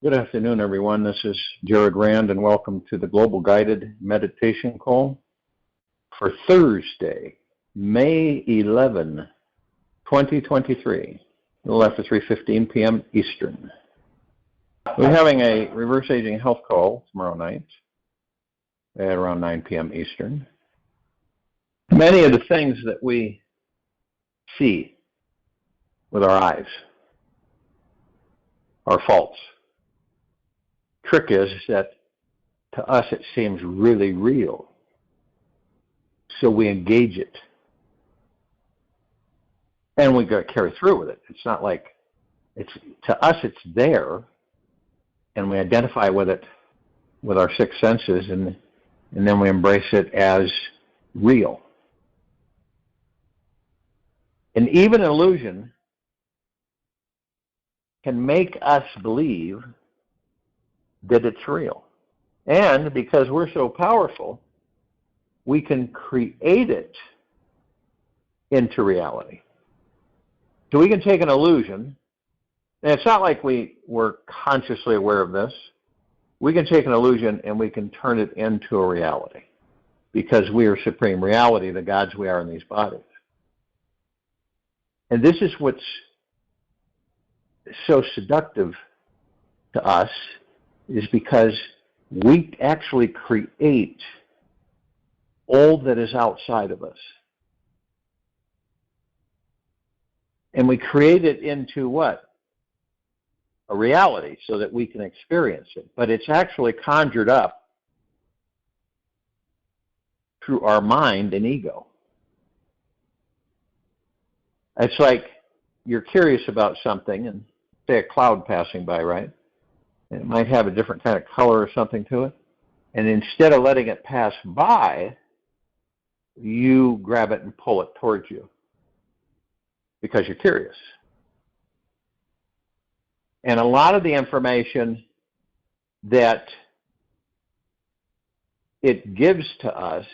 Good afternoon, everyone. This is Jared Rand, and welcome to the Global Guided Meditation Call for Thursday, May 11, 2023, a little after 3:15 p.m. Eastern. We're having a reverse aging health call tomorrow night at around 9 p.m. Eastern. Many of the things that we see with our eyes are false. Trick is that to us it seems really real, so we engage it, and we got to carry through with it. It's not like to us it's there, and we identify with it with our six senses, and then we embrace it as real. And even an illusion can make us believe that it's real. And because we're so powerful, we can create it into reality. So we can take an illusion, and it's not like we were consciously aware of this. We can take an illusion and we can turn it into a reality because we are supreme reality, the gods we are in these bodies. And this is what's so seductive to us, is because we actually create all that is outside of us. And we create it into what? A reality, so that we can experience it. But it's actually conjured up through our mind and ego. It's like you're curious about something, and say a cloud passing by, right? And it might have a different kind of color or something to it. And instead of letting it pass by, you grab it and pull it towards you because you're curious. And a lot of the information that it gives to us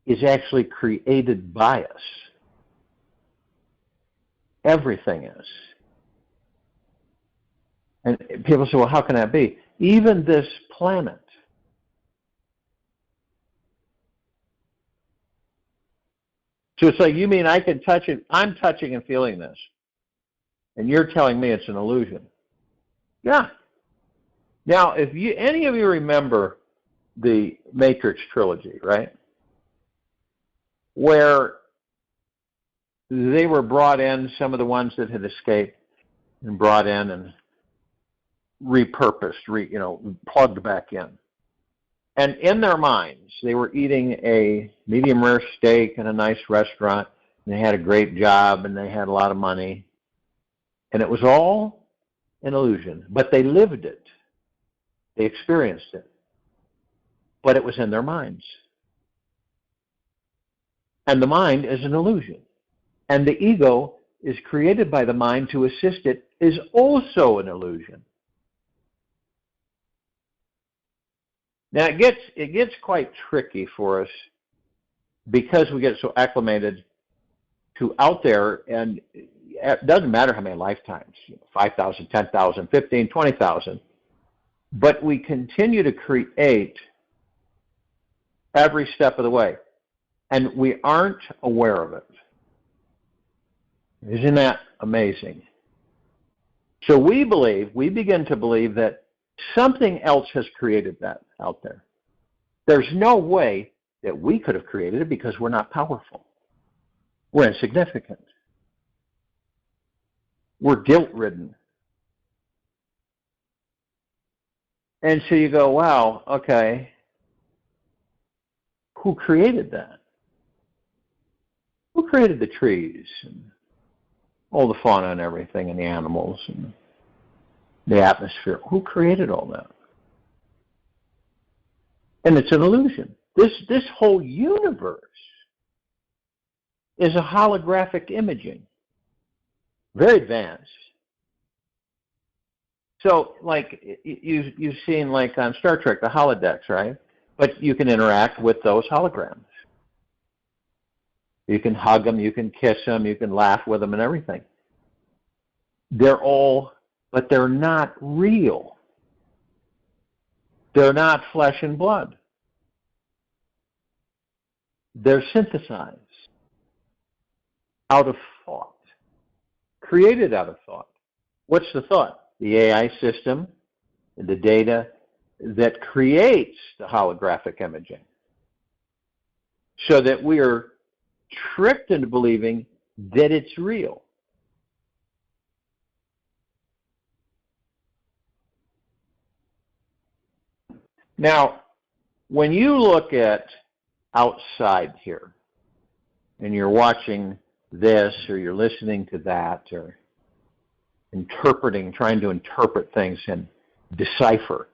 is actually created by us. Everything is. And people say, well, how can that be? Even this planet. So it's like, you mean I can touch it? I'm touching and feeling this. And you're telling me it's an illusion. Yeah. Now, if any of you remember the Matrix trilogy, right? Where they were brought in, some of the ones that had escaped, and brought in and repurposed, plugged back in. And in their minds, they were eating a medium rare steak in a nice restaurant, and they had a great job, and they had a lot of money. And it was all an illusion, but they lived it. They experienced it. But it was in their minds. And the mind is an illusion. And the ego is created by the mind to assist it, is also an illusion. Now it gets quite tricky for us because we get so acclimated to out there, and it doesn't matter how many lifetimes, 5,000, 10,000, 15, 20,000, but we continue to create every step of the way, and we aren't aware of it. Isn't that amazing? So we begin to believe that something else has created that out there. There's no way that we could have created it because we're not powerful. We're insignificant. We're guilt-ridden. And so you go, wow, okay, who created that? Who created the trees and all the fauna and everything and the animals and the atmosphere? Who created all that? And it's an illusion. This whole universe is a holographic imaging. Very advanced. So, like, you've seen, like, on Star Trek, the holodecks, right? But you can interact with those holograms. You can hug them, you can kiss them, you can laugh with them and everything. They're all, but they're not real. They're not flesh and blood. They're synthesized out of thought, created out of thought. What's the thought? The AI system, the data that creates the holographic imaging, so that we are tricked into believing that it's real. Now, when you look at outside here, and you're watching this, or you're listening to that, or interpreting, trying to interpret things and decipher,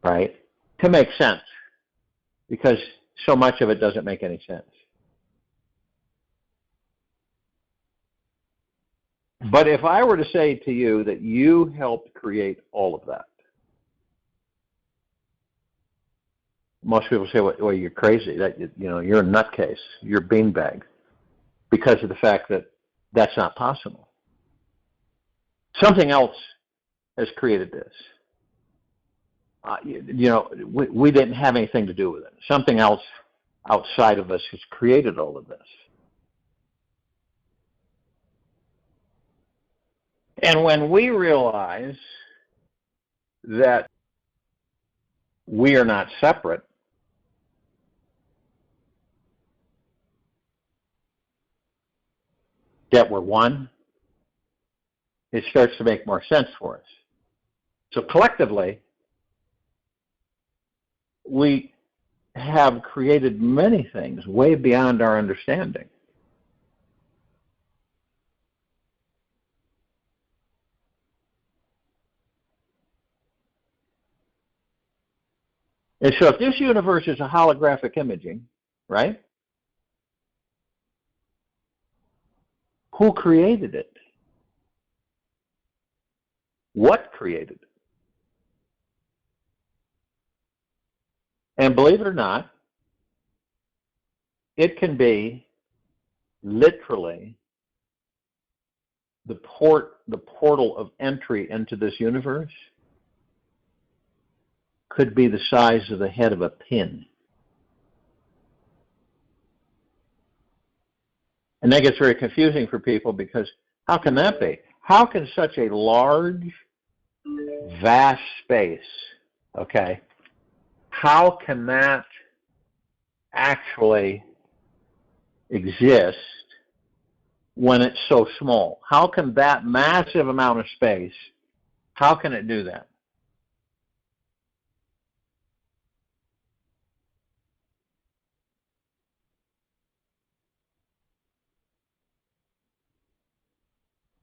right, to make sense, because so much of it doesn't make any sense. But if I were to say to you that you helped create all of that, most people say, well, you're crazy. That, you're a nutcase. You're a beanbag, because of the fact that that's not possible. Something else has created this. We didn't have anything to do with it. Something else outside of us has created all of this. And when we realize that we are not separate, that we're one, it starts to make more sense for us. So collectively, we have created many things way beyond our understanding. And so if this universe is a holographic imaging, right? Who created it? What created it? And believe it or not, it can be literally the portal of entry into this universe could be the size of the head of a pin. And that gets very confusing for people, because how can that be? How can such a large, vast space, okay, how can that actually exist when it's so small? How can that massive amount of space, how can it do that?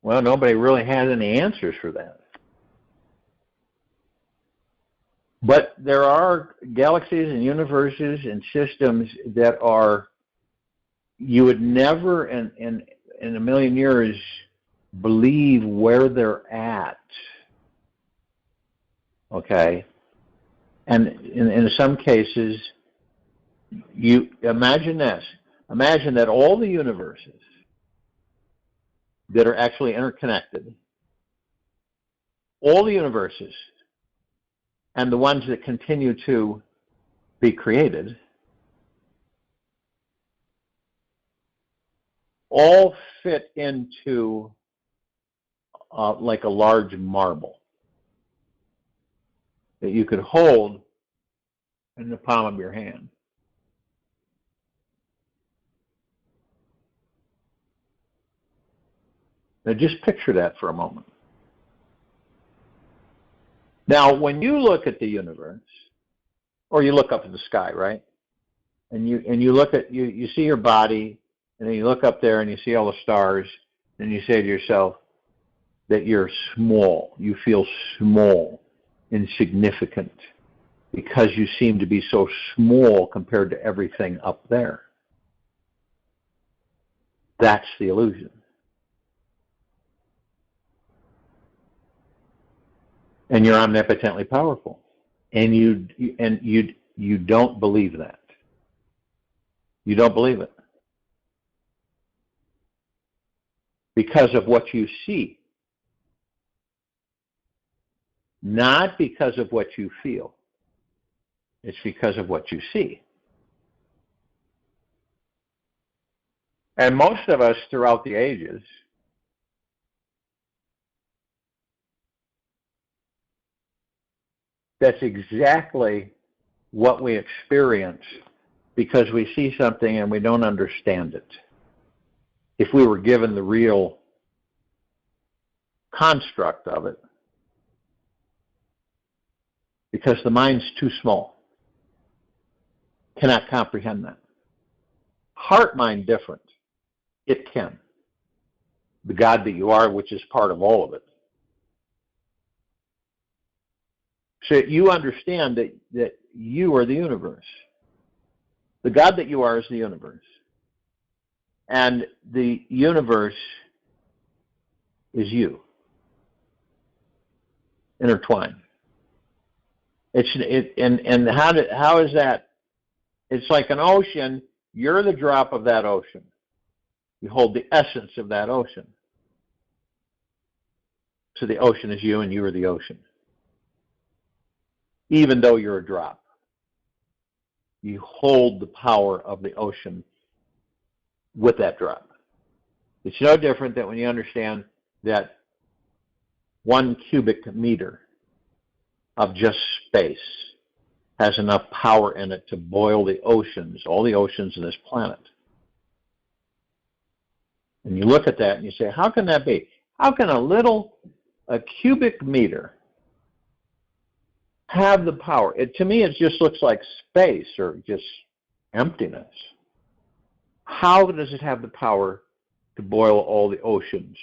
Well, nobody really has any answers for that. But there are galaxies and universes and systems that are, you would never in a million years believe where they're at. Okay? And in some cases, you imagine this. Imagine that all the universes that are actually interconnected, all the universes, and the ones that continue to be created, all fit into like a large marble that you could hold in the palm of your hand. Now just picture that for a moment. Now, when you look at the universe, or you look up at the sky, right? And you look at, you see your body, and then you look up there and you see all the stars, and you say to yourself that you're small. You feel small, insignificant, because you seem to be so small compared to everything up there. That's the illusion. And you're omnipotently powerful. And you don't believe that. You don't believe it. Because of what you see. Not because of what you feel. It's because of what you see. And most of us throughout the ages that's exactly what we experience because we see something and we don't understand it. If we were given the real construct of it, because the mind's too small, cannot comprehend that. Heart mind different. It can. The God that you are, which is part of all of it. So you understand that you are the universe. The God that you are is the universe. And the universe is you. Intertwined. And how is that? It's like an ocean. You're the drop of that ocean. You hold the essence of that ocean. So the ocean is you and you are the ocean. Even though you're a drop, you hold the power of the ocean with that drop. It's no different than when you understand that 1 cubic meter of just space has enough power in it to boil the oceans, all the oceans of this planet. And you look at that and you say, how can that be? How can a cubic meter have the power? To me, it just looks like space or just emptiness. How does it have the power to boil all the oceans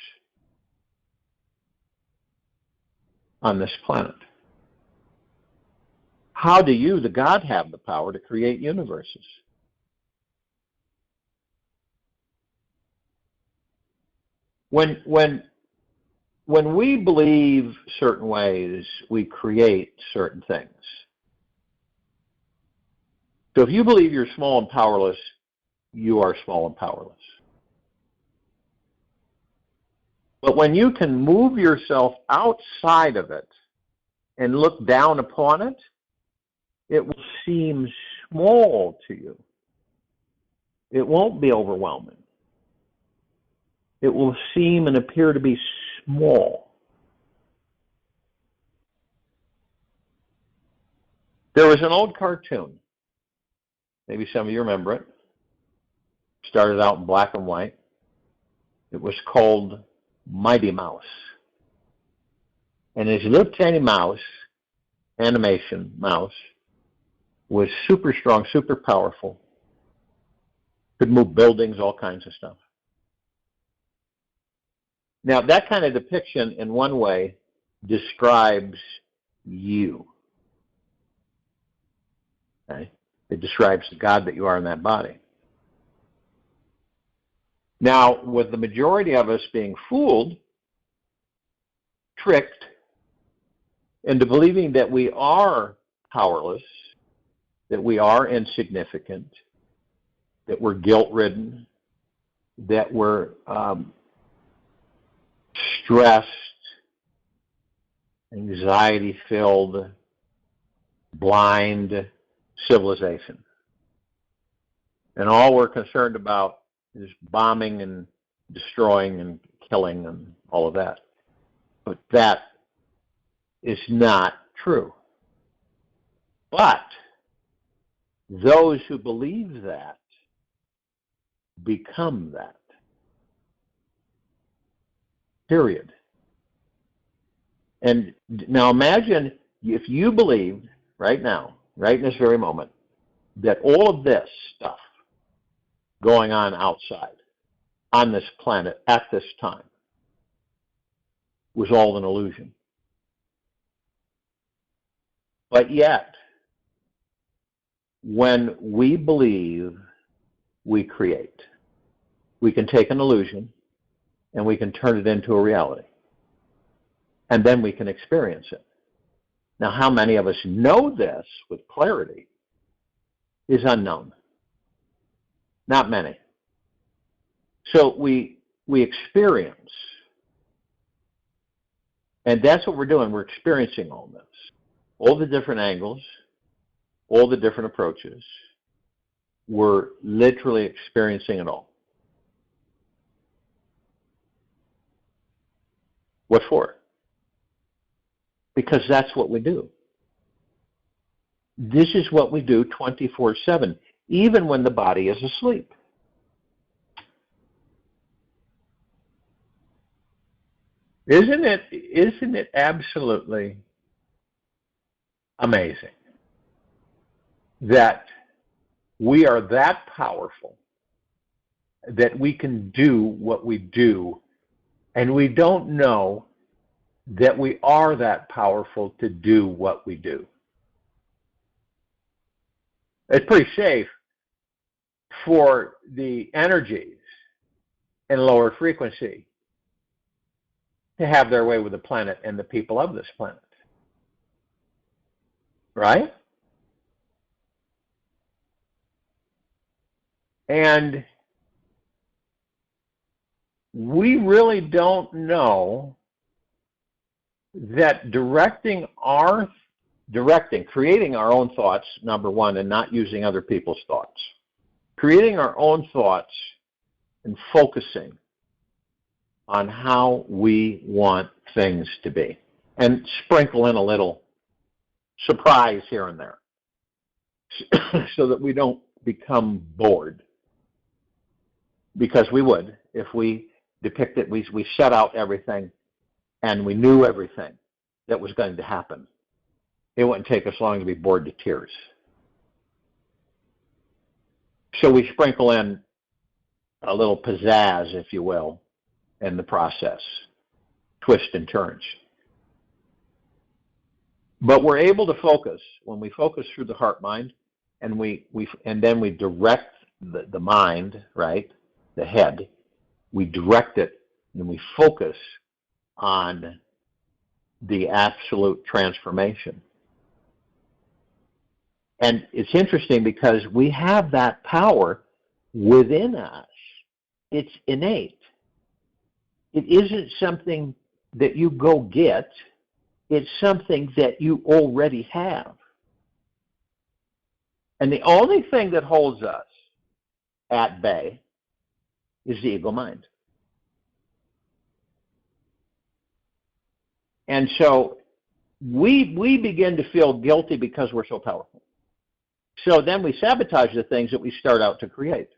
on this planet? How do you, the God, have the power to create universes? When we believe certain ways, we create certain things. So if you believe you're small and powerless, you are small and powerless. But when you can move yourself outside of it and look down upon it, it will seem small to you. It won't be overwhelming. It will seem and appear to be small. There was an old cartoon. Maybe some of you remember it. Started out in black and white. It was called Mighty Mouse. And his little tiny mouse, animation mouse, was super strong, super powerful. Could move buildings, all kinds of stuff. Now, that kind of depiction, in one way, describes you. Okay? It describes the God that you are in that body. Now, with the majority of us being fooled, tricked, into believing that we are powerless, that we are insignificant, that we're guilt-ridden, that we're stressed, anxiety-filled, blind civilization. And all we're concerned about is bombing and destroying and killing and all of that. But that is not true. But those who believe that become that. Period. And now imagine if you believed right now, right in this very moment, that all of this stuff going on outside, on this planet, at this time, was all an illusion. But yet, when we believe, we create. We can take an illusion and we can turn it into a reality. And then we can experience it. Now, how many of us know this with clarity is unknown. Not many. So we experience. And that's what we're doing. We're experiencing all this. All the different angles, all the different approaches, we're literally experiencing it all. What for? Because that's what we do. This is what we do 24/7, even when the body is asleep. Isn't it absolutely amazing that we are that powerful, that we can do what we do, and we don't know that we are that powerful to do what we do? It's pretty safe for the energies in lower frequency to have their way with the planet and the people of this planet. Right? And we really don't know that creating our own thoughts, number one, and not using other people's thoughts. Creating our own thoughts and focusing on how we want things to be. And sprinkle in a little surprise here and there so that we don't become bored. Because we would if we depicted, we set out everything and we knew everything that was going to happen. It wouldn't take us long to be bored to tears. So we sprinkle in a little pizzazz, if you will, in the process, twists and turns. But we're able to focus when we focus through the heart mind, and then we direct the mind, right, the head. We direct it and we focus on the absolute transformation. And it's interesting because we have that power within us. It's innate. It isn't something that you go get. It's something that you already have. And the only thing that holds us at bay is the ego mind. And so we begin to feel guilty because we're so powerful. So then we sabotage the things that we start out to create,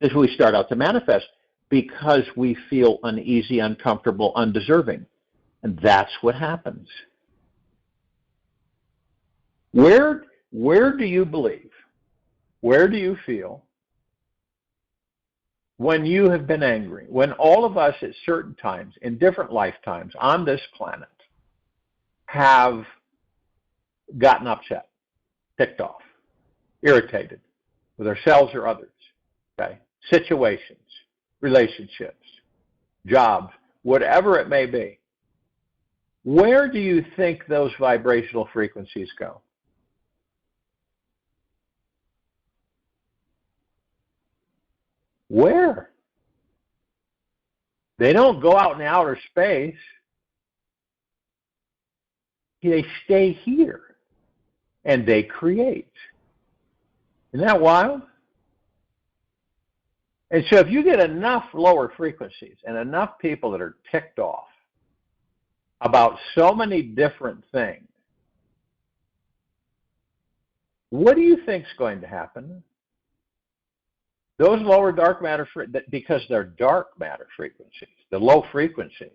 as we start out to manifest, because we feel uneasy, uncomfortable, undeserving. And that's what happens. Where do you believe, where do you feel when you have been angry? When all of us at certain times, in different lifetimes on this planet, have gotten upset, ticked off, irritated with ourselves or others, okay? Situations, relationships, jobs, whatever it may be. Where do you think those vibrational frequencies go? Where? They don't go out in outer space. They stay here and they create. Isn't that wild? And so if you get enough lower frequencies and enough people that are ticked off about so many different things, what do you think is going to happen? Those lower dark matter, because they're dark matter frequencies, the low frequencies,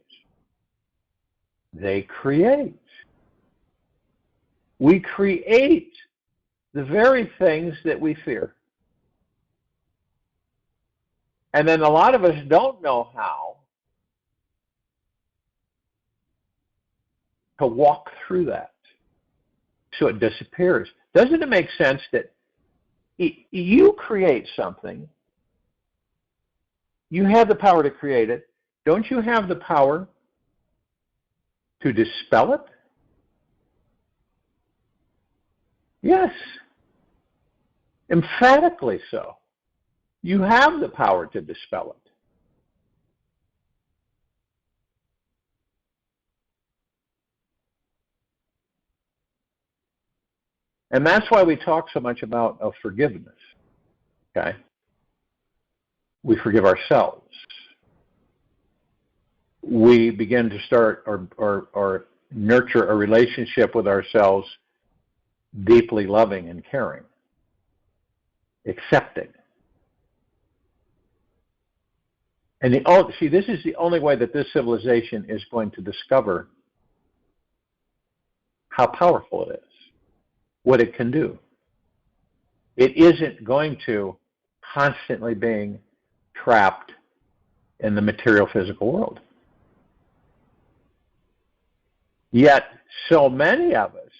they create. We create the very things that we fear. And then a lot of us don't know how to walk through that. So it disappears. Doesn't it make sense that you create something, you have the power to create it, don't you have the power to dispel it? Yes. Emphatically so. You have the power to dispel it. And that's why we talk so much about forgiveness. Okay? We forgive ourselves. We begin to start or nurture a relationship with ourselves deeply loving and caring, accepting. And this is the only way that this civilization is going to discover how powerful it is, what it can do. It isn't going to constantly being trapped in the material physical world. Yet, so many of us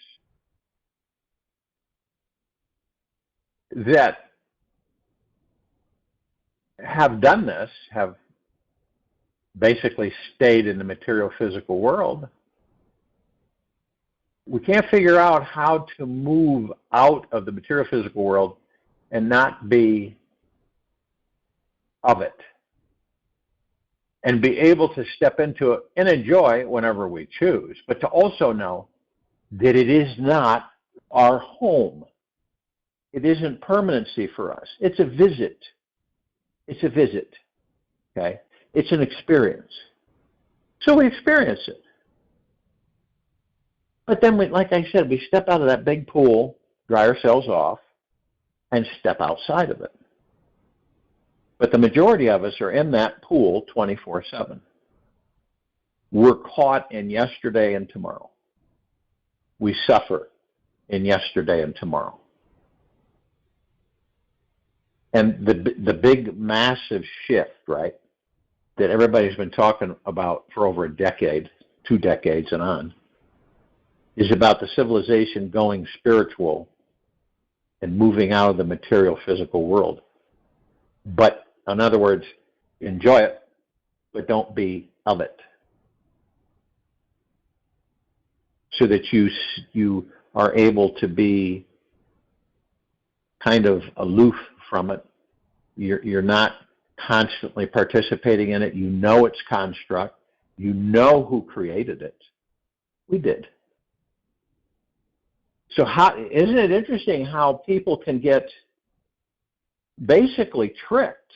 that have done this, have basically stayed in the material physical world, we can't figure out how to move out of the material physical world and not be of it, and be able to step into it and enjoy whenever we choose, but to also know that it is not our home. It isn't permanency for us. It's a visit. It's a visit. Okay? It's an experience. So we experience it. But then, like I said, we step out of that big pool, dry ourselves off, and step outside of it. But the majority of us are in that pool 24/7. We're caught in yesterday and tomorrow. We suffer in yesterday and tomorrow. And the big, massive shift, right, that everybody's been talking about for over a decade, 2 decades and on, is about the civilization going spiritual and moving out of the material physical world. But, in other words, enjoy it, but don't be of it. So that you are able to be kind of aloof from it. You're not constantly participating in it. You know its construct. You know who created it. We did. So isn't it interesting how people can get basically tricked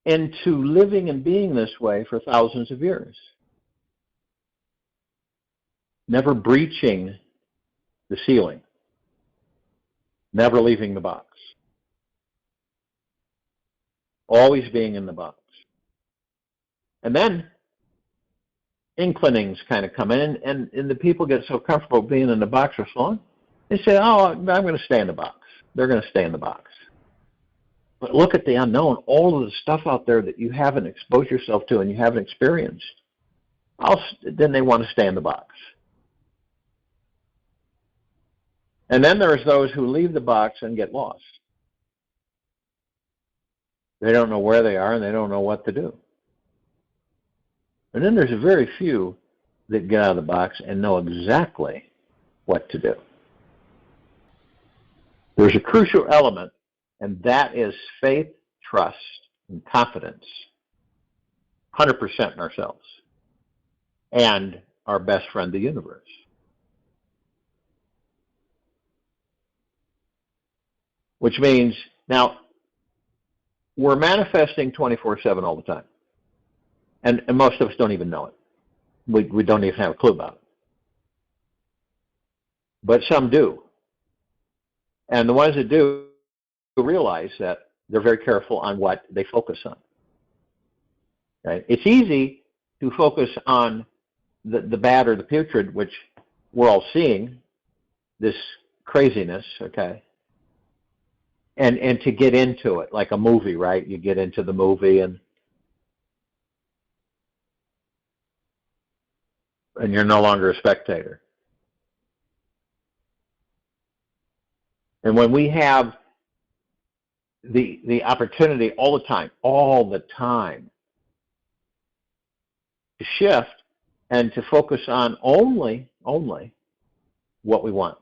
into living and being this way for thousands of years, never breaching the ceiling, never leaving the box, always being in the box. And then inclinings kind of come in, and the people get so comfortable being in the box for so long, they say, oh, I'm going to stay in the box. They're going to stay in the box. But look at the unknown, all of the stuff out there that you haven't exposed yourself to and you haven't experienced. Then they want to stay in the box. And then there's those who leave the box and get lost. They don't know where they are and they don't know what to do. And then there's a very few that get out of the box and know exactly what to do. There's a crucial element, and that is faith, trust, and confidence. 100% in ourselves and our best friend, the universe. Which means, now, we're manifesting 24/7 all the time. And most of us don't even know it. We don't even have a clue about it. But some do. And the ones that do realize that they're very careful on what they focus on. Right? It's easy to focus on the bad or the putrid, which we're all seeing, this craziness, okay? And to get into it, like a movie, right? You get into the movie and you're no longer a spectator. And when we have the opportunity all the time, to shift and to focus on only what we want.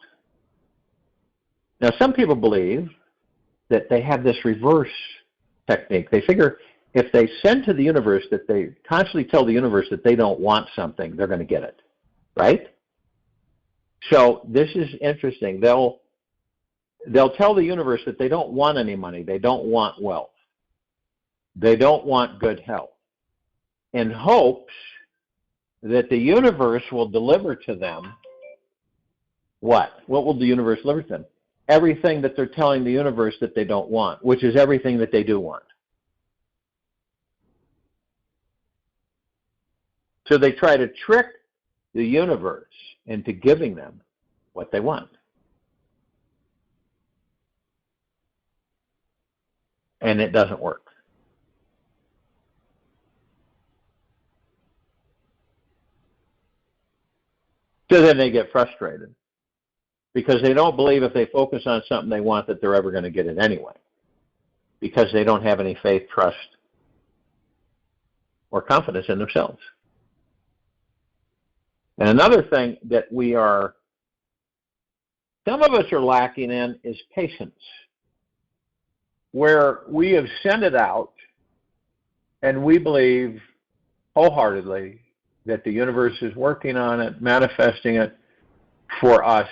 Now, some people believe that they have this reverse technique. They figure if they send to the universe that they constantly tell the universe that they don't want something, they're going to get it, right? So this is interesting. They'll tell the universe that they don't want any money. They don't want wealth. They don't want good health, in hopes that the universe will deliver to them what? What will the universe deliver to them? Everything that they're telling the universe that they don't want, which is everything that they do want. So they try to trick the universe into giving them what they want. And it doesn't work. So then they get frustrated because they don't believe if they focus on something they want that they're ever going to get it anyway, because they don't have any faith, trust, or confidence in themselves. And another thing that some of us are lacking in is patience, where we have sent it out and we believe wholeheartedly that the universe is working on it, manifesting it for us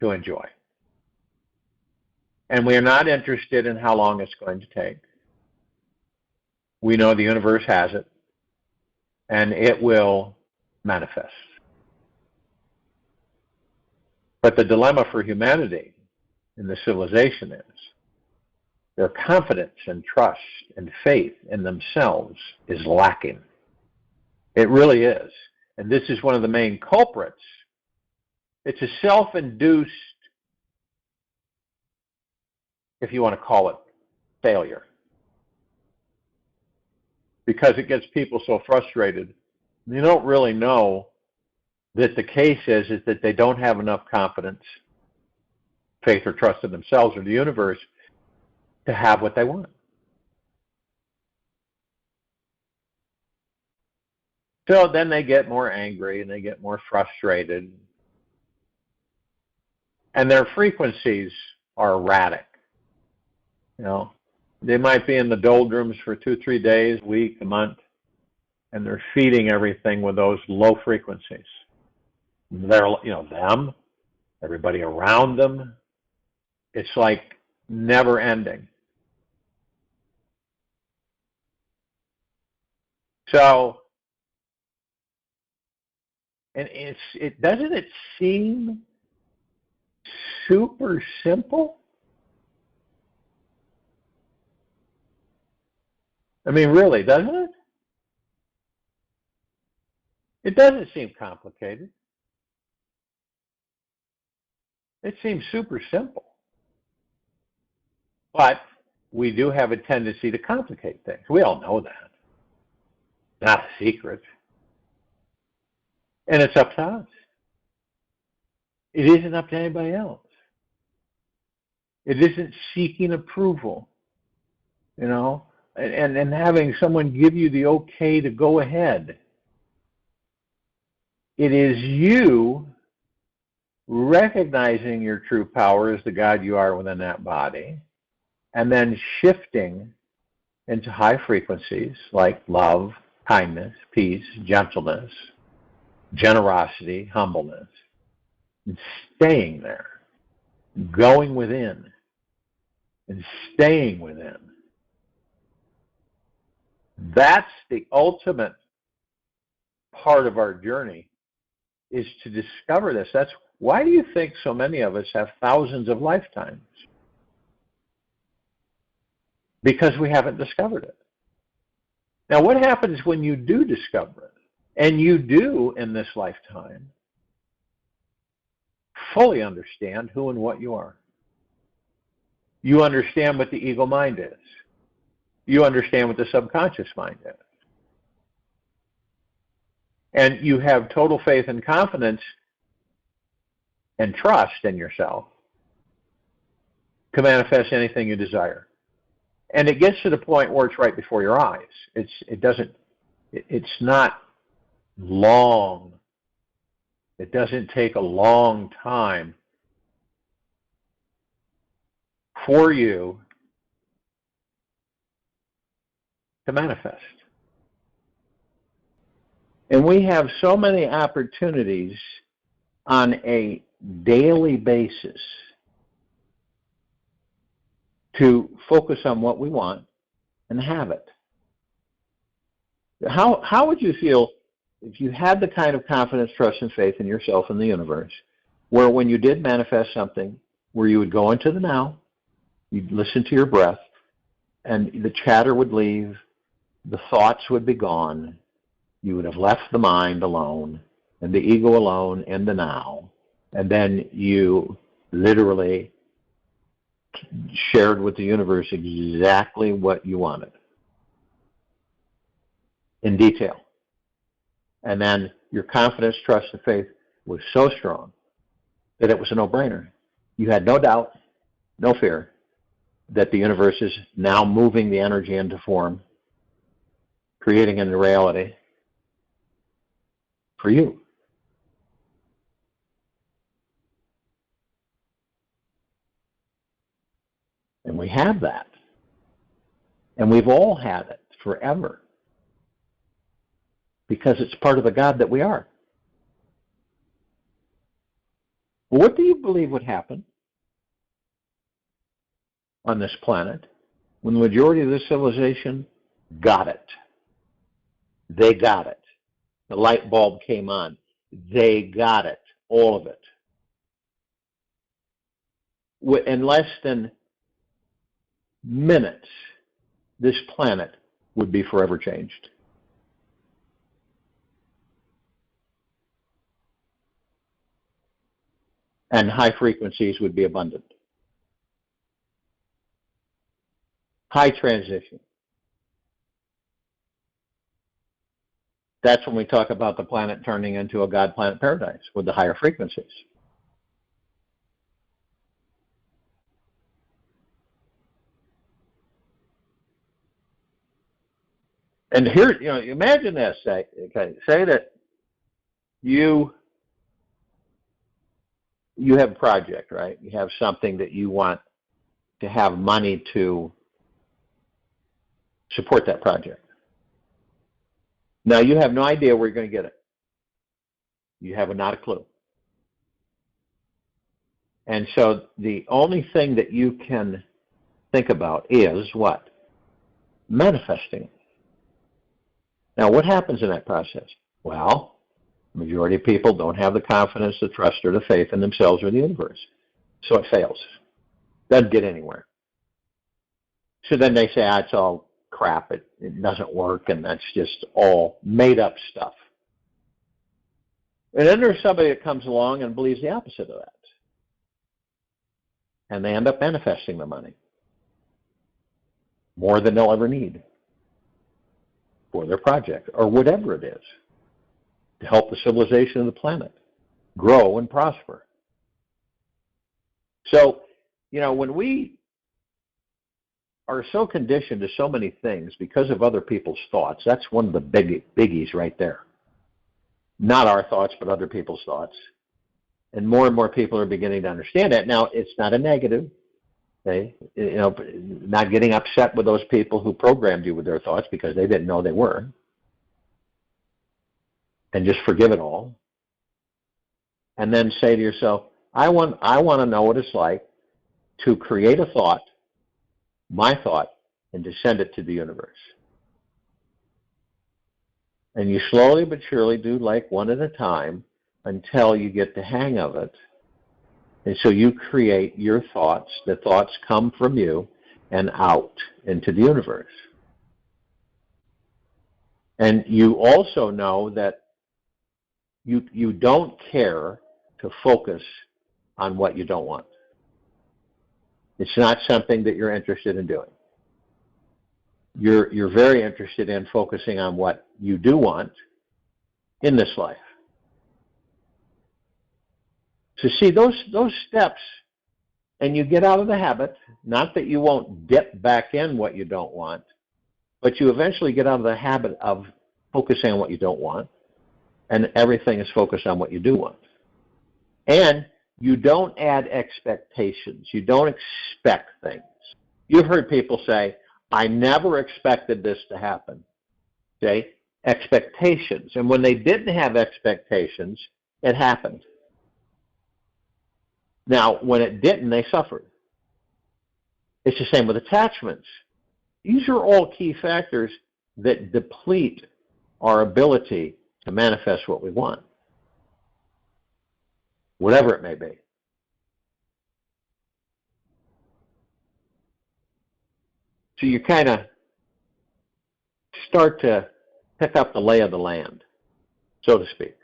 to enjoy. And we are not interested in how long it's going to take. We know the universe has it, and it will manifest. But the dilemma for humanity in the civilization is their confidence and trust and faith in themselves is lacking. It really is. And this is one of the main culprits. It's a self-induced, if you want to call it, failure. Because it gets people so frustrated. You don't really know that the case is that they don't have enough confidence, faith, or trust in themselves or the universe to have what they want. So then they get more angry and they get more frustrated. And their frequencies are erratic. You know, they might be in the doldrums for 2-3 days, a week, a month, and they're feeding everything with those low frequencies. They're, them, everybody around them, it's like never ending. So, and doesn't it seem super simple? I mean, really, doesn't it? It doesn't seem complicated. It seems super simple. But we do have a tendency to complicate things. We all know that. Not a secret. And it's up to us. It isn't up to anybody else. It isn't seeking approval, and having someone give you the okay to go ahead. It is you recognizing your true power as the God you are within that body, and then shifting into high frequencies like love, kindness, peace, gentleness, generosity, humbleness, and staying there, going within, and staying within. That's the ultimate part of our journey, is to discover this. That's why do you think so many of us have thousands of lifetimes? Because we haven't discovered it. Now, what happens when you do discover it? And you do, in this lifetime, fully understand who and what you are. You understand what the ego mind is. You understand what the subconscious mind is. And you have total faith and confidence and trust in yourself to manifest anything you desire. And it gets to the point where it's right before your eyes. It's not long. It doesn't take a long time for you to manifest. And we have so many opportunities on a daily basis to focus on what we want and have it. How would you feel if you had the kind of confidence, trust, and faith in yourself and the universe, where when you did manifest something, where you would go into the now, you'd listen to your breath, and the chatter would leave, the thoughts would be gone, you would have left the mind alone, and the ego alone in the now, and then you literally shared with the universe exactly what you wanted in detail. And then your confidence, trust, and faith was so strong that it was a no-brainer. You had no doubt, no fear that the universe is now moving the energy into form, creating into reality for you. And we have that. And we've all had it forever, because it's part of the God that we are. Well, what do you believe would happen on this planet when the majority of the civilization got it? They got it. The light bulb came on. They got it, all of it. In less than minutes, this planet would be forever changed. And high frequencies would be abundant. High transition. That's when we talk about the planet turning into a God planet paradise with the higher frequencies. And here, imagine this. Say that you have a project, right? You have something that you want to have money to support that project. Now, you have no idea where you're going to get it. You have not a clue. And so the only thing that you can think about is what? Manifesting. Now, what happens in that process? Well, the majority of people don't have the confidence, the trust, or the faith in themselves or the universe. So it fails. Doesn't get anywhere. So then they say, it's all crap. It doesn't work, and that's just all made-up stuff. And then there's somebody that comes along and believes the opposite of that. And they end up manifesting the money. More than they'll ever need for their project, or whatever it is, to help the civilization of the planet grow and prosper. So, when we are so conditioned to so many things because of other people's thoughts, that's one of the biggies right there. Not our thoughts, but other people's thoughts. And more people are beginning to understand that. Now, it's not a negative. Okay? Not getting upset with those people who programmed you with their thoughts because they didn't know they were. And just forgive it all. And then say to yourself, I want to know what it's like to create a thought, my thought, and to send it to the universe. And you slowly but surely do like one at a time until you get the hang of it. And so you create your thoughts. The thoughts come from you and out into the universe. And you also know that you don't care to focus on what you don't want. It's not something that you're interested in doing. You're very interested in focusing on what you do want in this life. So see, those steps, and you get out of the habit, not that you won't dip back in what you don't want, but you eventually get out of the habit of focusing on what you don't want, and everything is focused on what you do want. And you don't add expectations. You don't expect things. You've heard people say, I never expected this to happen. Okay? Expectations. And when they didn't have expectations, it happened. Now, when it didn't, they suffered. It's the same with attachments. These are all key factors that deplete our ability to manifest what we want, whatever it may be. So you kind of start to pick up the lay of the land, so to speak.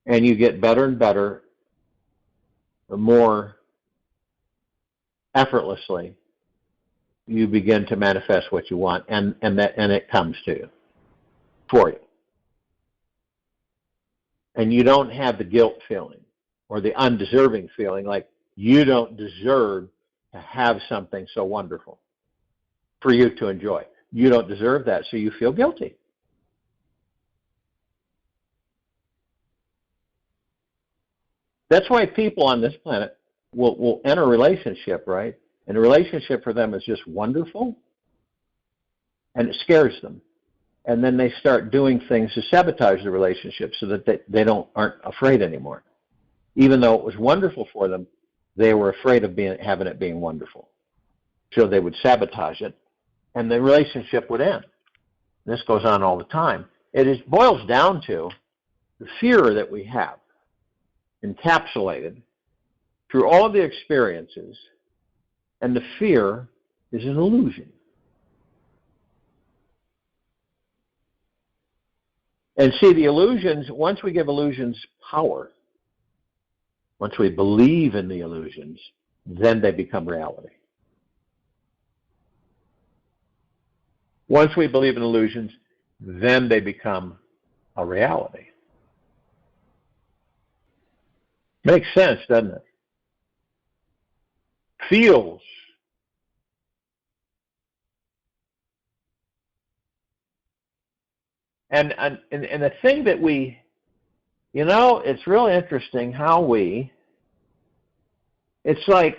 And you get better and better, more effortlessly you begin to manifest what you want, and it comes to you, for you. And you don't have the guilt feeling or the undeserving feeling like you don't deserve to have something so wonderful for you to enjoy. You don't deserve that, so you feel guilty. That's why people on this planet will enter a relationship, right? And a relationship for them is just wonderful, and it scares them. And then they start doing things to sabotage the relationship so that they aren't afraid anymore. Even though it was wonderful for them, they were afraid of having it being wonderful. So they would sabotage it, and the relationship would end. This goes on all the time. It boils down to the fear that we have encapsulated through all of the experiences, and the fear is an illusion. And see, the illusions, once we give illusions power, once we believe in the illusions, then they become reality. Once we believe in illusions, then they become a reality. Makes sense, doesn't it? Feels. And the thing that it's really interesting how it's like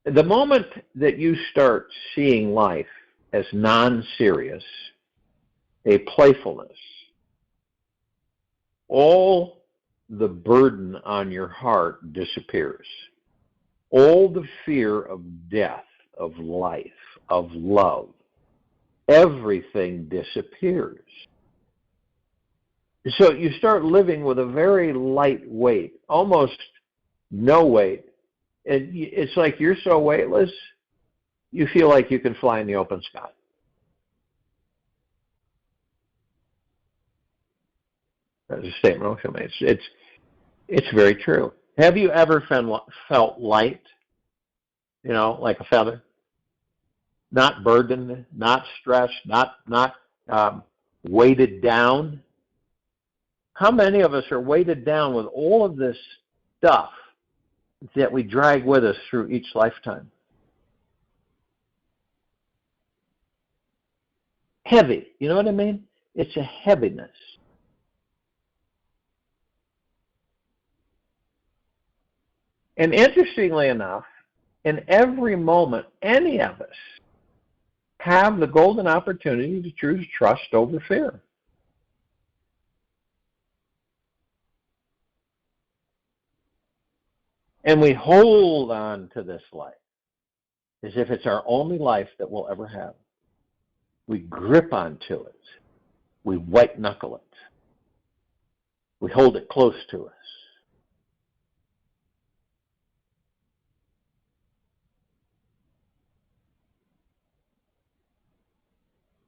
the moment that you start seeing life as non-serious, a playfulness, all the burden on your heart disappears. All the fear of death, of life, of love, everything disappears. So you start living with a very light weight, almost no weight. It's like you're so weightless, you feel like you can fly in the open sky. That's a statement Osho made. It's very true. Have you ever felt light, like a feather? Not burdened, not stressed, not weighted down? How many of us are weighted down with all of this stuff that we drag with us through each lifetime? Heavy, you know what I mean? It's a heaviness. And interestingly enough, in every moment, any of us have the golden opportunity to choose trust over fear. And we hold on to this life as if it's our only life that we'll ever have. We grip onto it. We white knuckle it. We hold it close to us.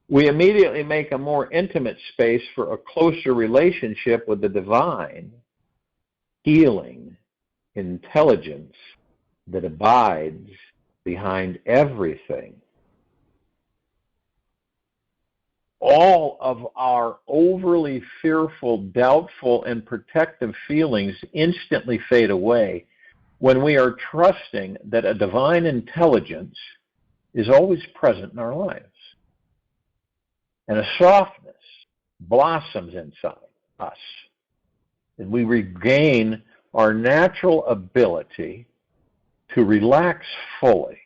We immediately make a more intimate space for a closer relationship with the divine, healing intelligence that abides behind everything. All of our overly fearful, doubtful, and protective feelings instantly fade away when we are trusting that a divine intelligence is always present in our lives. And a softness blossoms inside us. And we regain our natural ability to relax fully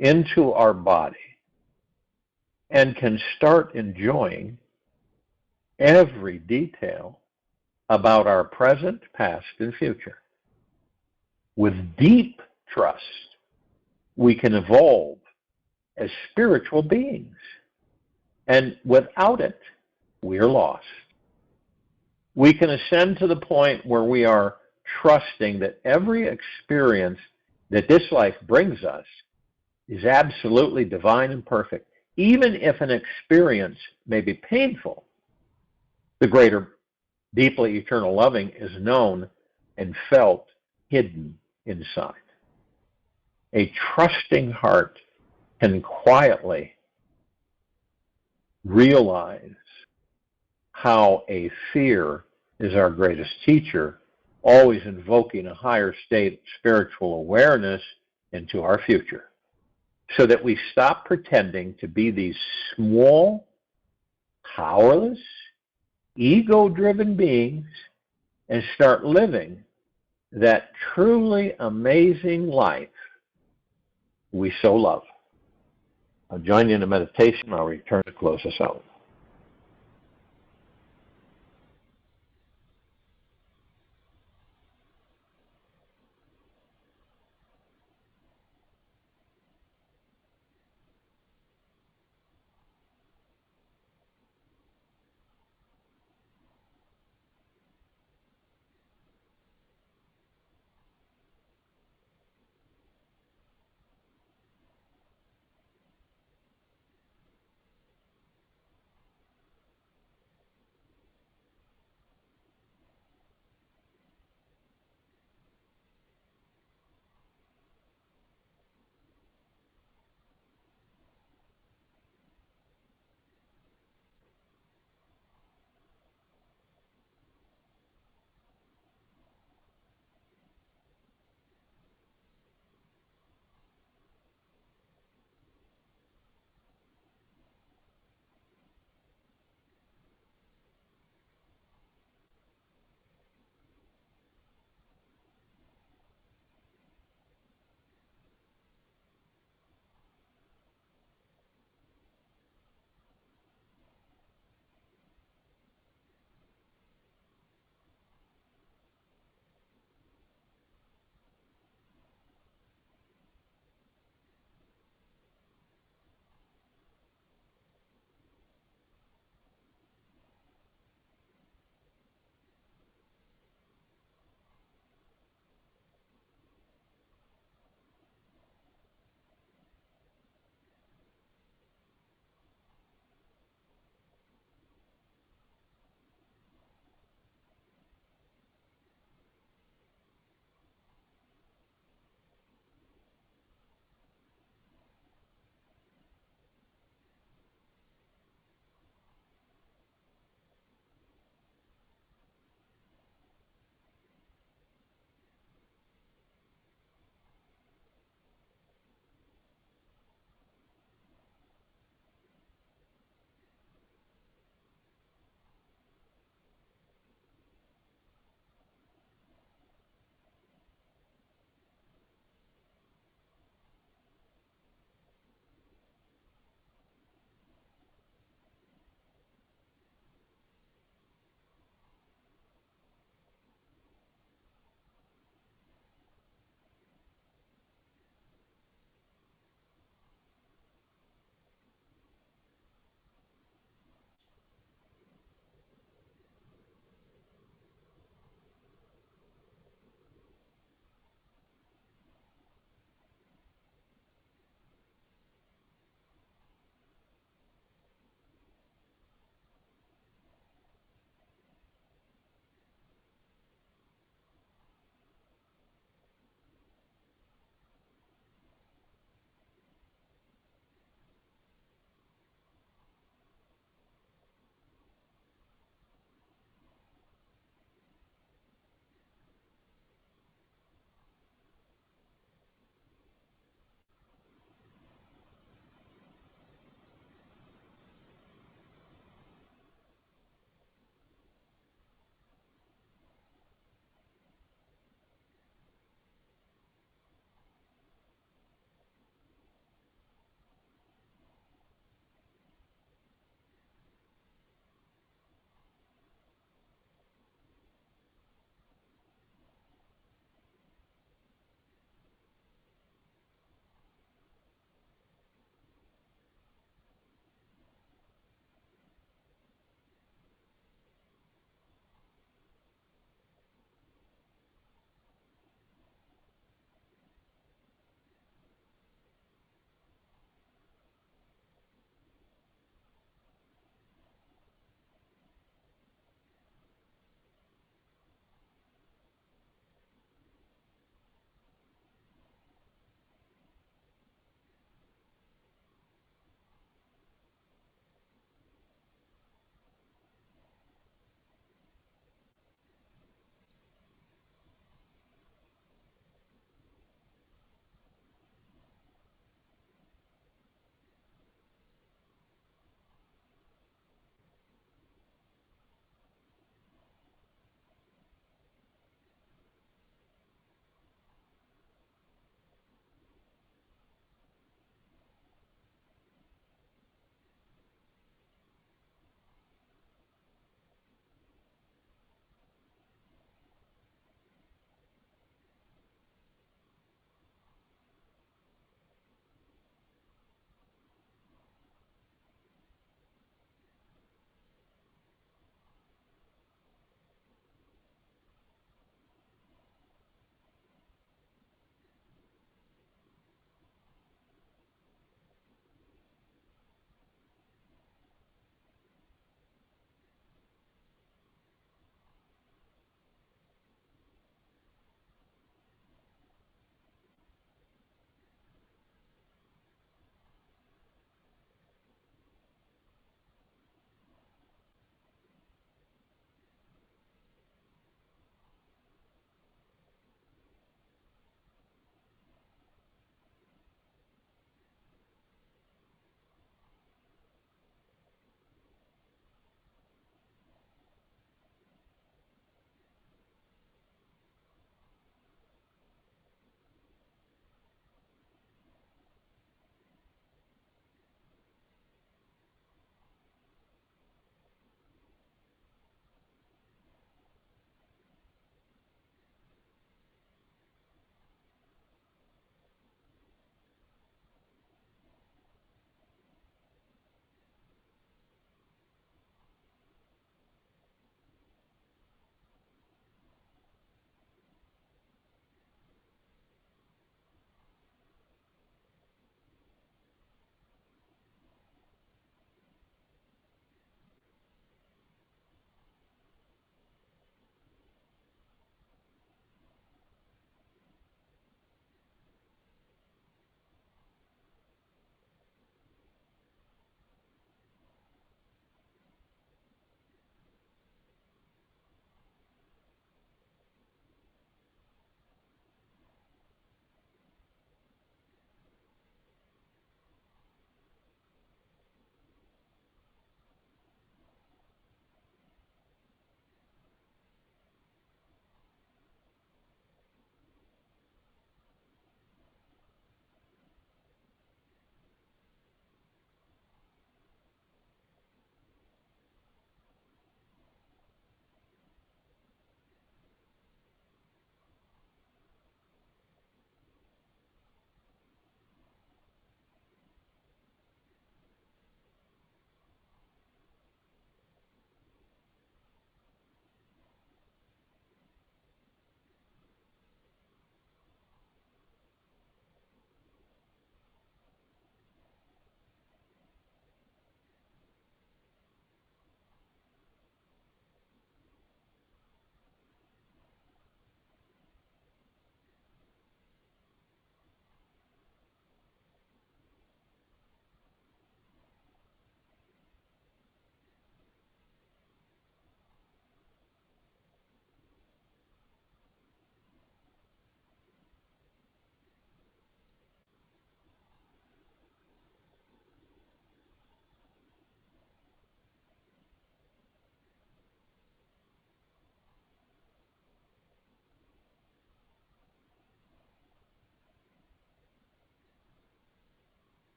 into our body and can start enjoying every detail about our present, past, and future. With deep trust, we can evolve as spiritual beings. And without it, we are lost. We can ascend to the point where we are trusting that every experience that this life brings us is absolutely divine and perfect. Even if an experience may be painful, the greater, deeply eternal loving is known and felt hidden inside. A trusting heart can quietly realize how a fear is our greatest teacher, always invoking a higher state of spiritual awareness into our future, so that we stop pretending to be these small, powerless, ego-driven beings and start living that truly amazing life we so love. I'll join you in a meditation. I'll return to close us out.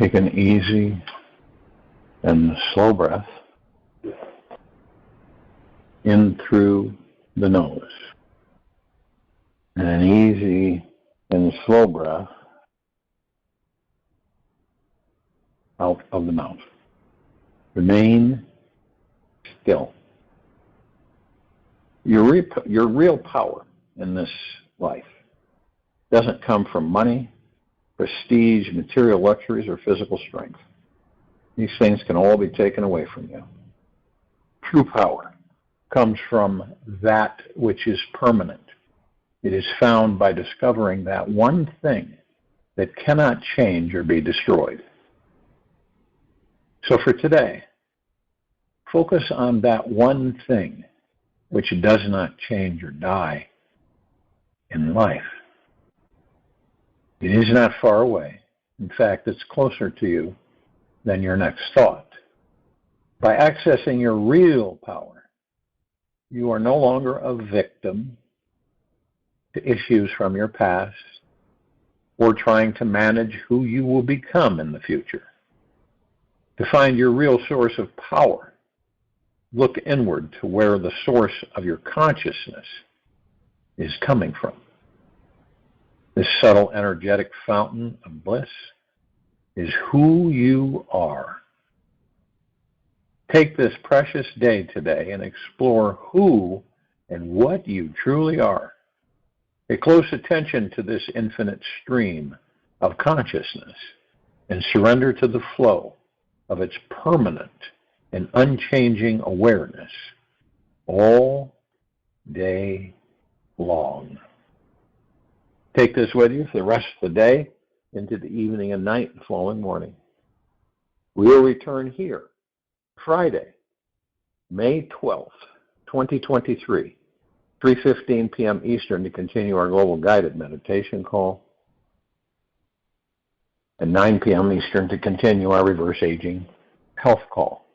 Take an easy and slow breath in through the nose, and an easy and slow breath out of the mouth. Remain still. Your real power in this life doesn't come from money, prestige, material luxuries, or physical strength. These things can all be taken away from you. True power comes from that which is permanent. It is found by discovering that one thing that cannot change or be destroyed. So for today, focus on that one thing which does not change or die in life. It is not far away. In fact, it's closer to you than your next thought. By accessing your real power, you are no longer a victim to issues from your past or trying to manage who you will become in the future. To find your real source of power, look inward to where the source of your consciousness is coming from. This subtle, energetic fountain of bliss is who you are. Take this precious day today and explore who and what you truly are. Pay close attention to this infinite stream of consciousness and surrender to the flow of its permanent and unchanging awareness all day long. Take this with you for the rest of the day, into the evening and night and following morning. We will return here Friday, May 12th, 2023, 3:15 p.m. Eastern to continue our global guided meditation call, and 9 p.m. Eastern to continue our reverse aging health call.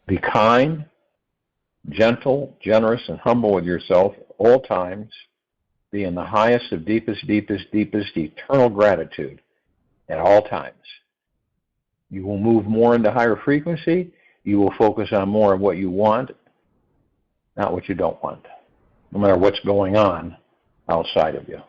Be kind, gentle, generous, and humble with yourself at all times. Be in the highest of deepest eternal gratitude at all times. You will move more into higher frequency. You will focus on more of what you want, not what you don't want, no matter what's going on outside of you.